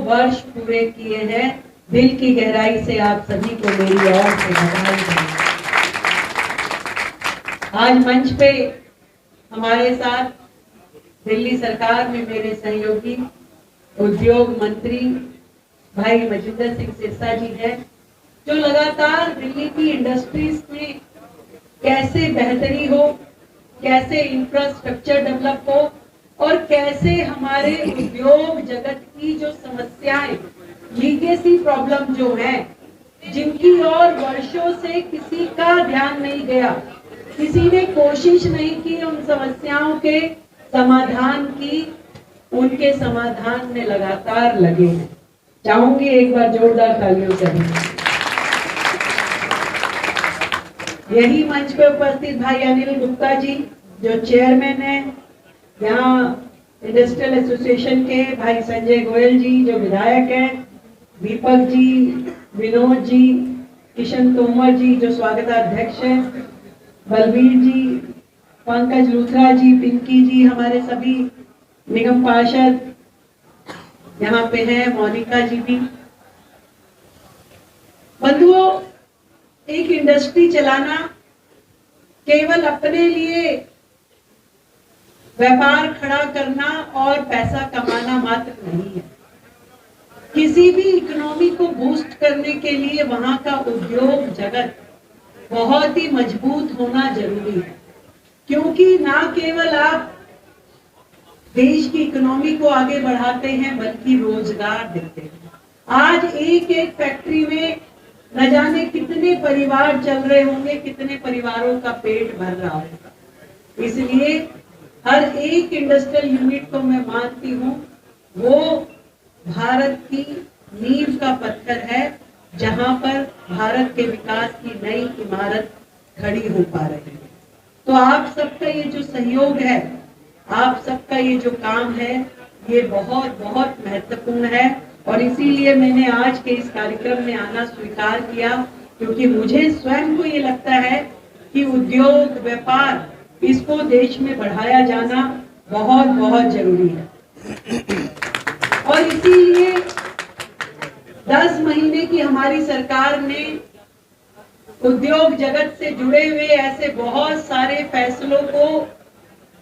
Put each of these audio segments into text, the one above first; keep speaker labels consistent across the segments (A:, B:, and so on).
A: वर्ष पूरे किए हैं। दिल की गहराई से आप सभी को मेरी ओर से बधाई है। आज मंच पे हमारे साथ दिल्ली सरकार में मेरे सहयोगी उद्योग मंत्री भाई मजिंदर सिंह सिरसा जी हैं, जो लगातार दिल्ली की इंडस्ट्रीज में कैसे बेहतरी हो, कैसे इंफ्रास्ट्रक्चर डेवलप हो और कैसे हमारे उद्योग जगत की जो समस्याएं, लीगेसी प्रॉब्लम जो है, जिनकी ओर वर्षों से किसी का ध्यान नहीं गया, किसी ने कोशिश नहीं की उन समस्याओं के समाधान की, उनके समाधान में लगातार लगे हैं। चाहूंगी एक बार जोरदार तालियों से। यही मंच पे उपस्थित भाई अनिल गुप्ता जी जो चेयरमैन है, यहाँ इंडस्ट्रियल एसोसिएशन के भाई संजय गोयल जी जो विधायक हैं, दीपक जी, विनोद जी, किशन तोमर जी जो स्वागताध्यक्ष हैं, बलबीर जी, पंकज लूथरा जी, पिंकी जी, हमारे सभी निगम पार्षद यहाँ पे हैं, मोनिका जी भी। बंधुओं, एक इंडस्ट्री चलाना केवल अपने लिए व्यापार खड़ा करना और पैसा कमाना मात्र नहीं है। किसी भी इकोनॉमी को बूस्ट करने के लिए वहां का उद्योग जगत बहुत ही मजबूत होना जरूरी है, क्योंकि ना केवल आप देश की इकोनॉमी को आगे बढ़ाते हैं बल्कि रोजगार देते हैं। आज एक एक फैक्ट्री में न जाने कितने परिवार चल रहे होंगे, कितने परिवारों का पेट भर रहा होगा। इसलिए हर एक इंडस्ट्रियल यूनिट को मैं मानती हूँ वो भारत की नींव का पत्थर है, जहां पर भारत के विकास की नई इमारत खड़ी हो पा रही है। तो आप सबका ये जो सहयोग है, आप सबका ये जो काम है, ये बहुत बहुत महत्वपूर्ण है और इसीलिए मैंने आज के इस कार्यक्रम में आना स्वीकार किया, क्योंकि मुझे स्वयं को ये लगता है कि उद्योग व्यापार इसको देश में बढ़ाया जाना बहुत बहुत जरूरी है। और इसीलिए 10 महीने की हमारी सरकार ने उद्योग जगत से जुड़े हुए ऐसे बहुत सारे फैसलों को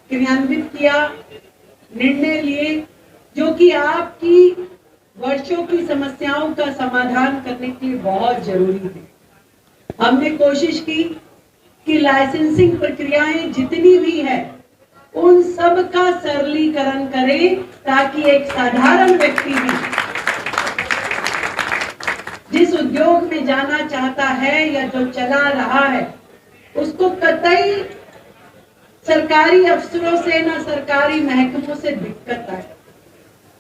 A: क्रियान्वित किया, निर्णय लिए, जो कि आपकी वर्षों की समस्याओं का समाधान करने के लिए बहुत जरूरी है। हमने कोशिश की कि लाइसेंसिंग प्रक्रियाएं जितनी भी है उन सब का सरलीकरण करें, ताकि एक साधारण व्यक्ति भी जिस उद्योग में जाना चाहता है या जो चला रहा है, उसको कतई सरकारी अफसरों से ना सरकारी महकमों से दिक्कत आए।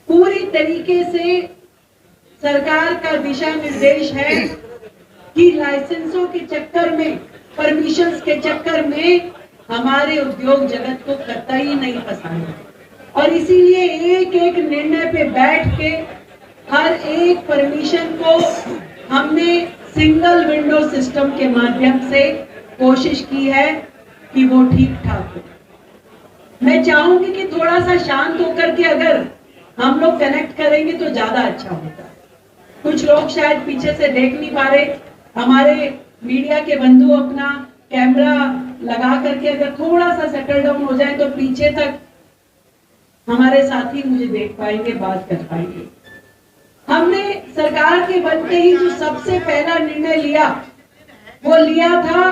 A: पूरी तरीके से सरकार का दिशा निर्देश है कि लाइसेंसों के चक्कर में, परमिशंस के चक्कर में हमारे उद्योग जगत को कतई नहीं फंसाना। और इसीलिए एक एक निर्णय पे बैठ के हर एक परमिशन को हमने सिंगल विंडो सिस्टम के माध्यम से कोशिश की है कि वो ठीक ठाक हो। मैं चाहूंगी कि थोड़ा सा शांत होकर के अगर हम लोग कनेक्ट करेंगे तो ज्यादा अच्छा होता है। कुछ लोग शायद पीछे से देख नहीं पा रहे, हमारे मीडिया के बंधु अपना कैमरा लगा करके अगर थोड़ा सा सेटल डाउन हो जाए तो पीछे तक हमारे साथी मुझे देख पाएंगे, बात कर पाएंगे। हमने सरकार के बनते ही जो सबसे पहला निर्णय लिया वो लिया था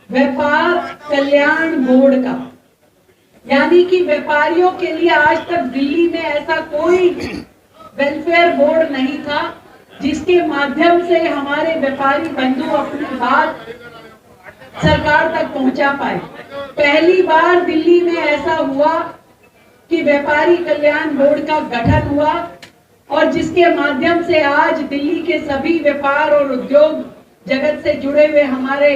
A: व्यापार कल्याण बोर्ड का, यानी कि व्यापारियों के लिए आज तक दिल्ली में ऐसा कोई वेलफेयर बोर्ड नहीं था जिसके माध्यम से हमारे व्यापारी बंधु अपनी बात सरकार तक पहुंचा पाए। पहली बार दिल्ली में ऐसा हुआ कि व्यापारी कल्याण बोर्ड का गठन हुआ और जिसके माध्यम से आज दिल्ली के सभी व्यापार और उद्योग जगत से जुड़े हुए हमारे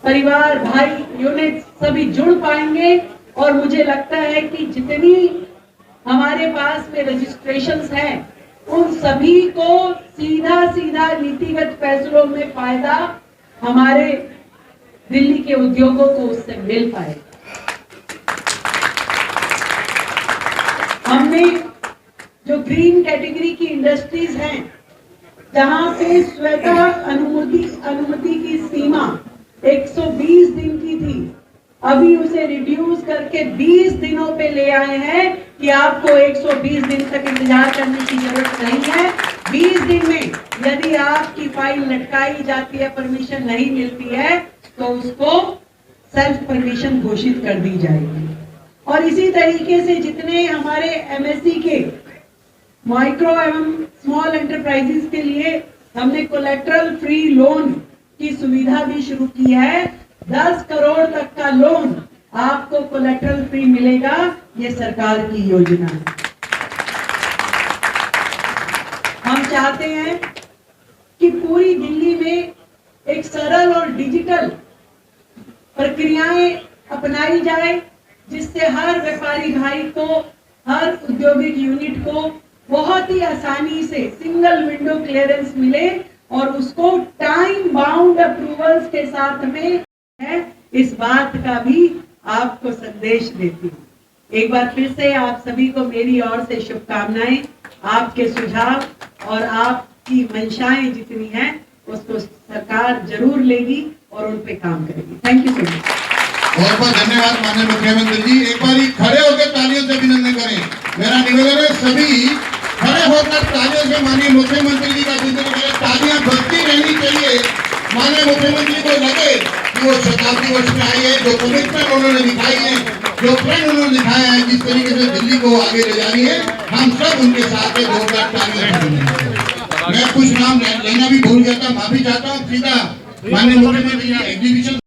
A: परिवार, भाई, यूनिट सभी जुड़ पाएंगे। और मुझे लगता है कि जितनी हमारे पास में रजिस्ट्रेशंस हैं उन सभी को सीधा सीधा नीतिगत फैसलों में फायदा हमारे दिल्ली के उद्योगों को उससे मिल पाएगा। हमने जो ग्रीन कैटेगरी की इंडस्ट्रीज हैं, जहां पे स्वतः अनुमति की सीमा 120 दिन की थी, अभी उसे रिड्यूस करके 20 दिनों पे ले आए हैं कि आपको 120 दिन तक इंतजार करने की जरूरत नहीं है। 20 दिन में यदि आपकी फाइल लटकाई जाती है, परमिशन नहीं मिलती है, तो उसको सेल्फ परमिशन घोषित कर दी जाएगी। और इसी तरीके से जितने हमारे एमएससी के माइक्रो एवं स्मॉल एंटरप्राइजेस के लिए हमने कोलेटरल फ्री लोन की सुविधा भी शुरू की है। 10 करोड़ तक का लोन आपको कोलेटरल फ्री मिलेगा। ये सरकार की योजना है। हम चाहते हैं कि पूरी दिल्ली में एक सरल और डिजिटल प्रक्रियाएं अपनाई जाए, जिससे हर व्यापारी भाई को, हर औद्योगिक यूनिट को बहुत ही आसानी से सिंगल विंडो क्लियरेंस मिले और उसको टाइम बाउंड अप्रूवल्स के साथ में है। इस बात का भी आपको संदेश देती हूँ। एक बार फिर से आप सभी को मेरी ओर से शुभकामनाएं। आपके सुझाव और आपकी मंशाएं जितनी हैं उसको सरकार जरूर लेगी और उन पे काम करेगी। Thank you so much.
B: बहुत बहुत धन्यवाद माननीय मुख्यमंत्री जी। एक बार खड़े होकर तालियों से अभिनंदन करें। मेरा निवेदन है सभी खड़े होकर तालियों से माननीय मुख्यमंत्री जी का अभिनंदन करें। तालियां बजती रहनी चाहिए। माननीय मुख्यमंत्री को लगे कि वो शताब्दी वर्ष में आई है, जो कमिटमेंट उन्होंने दिखाई है, जो प्रण उन्होंने दिखाया है, जिस तरीके से दिल्ली को आगे ले जा रही है, हम सब उनके साथ हैं। 2 लाख तालियां। मैं कुछ नाम लेना भी भूल गया था, माफी चाहता हूँ। सीधा माननीय मुख्यमंत्री जी एग्जीबिशन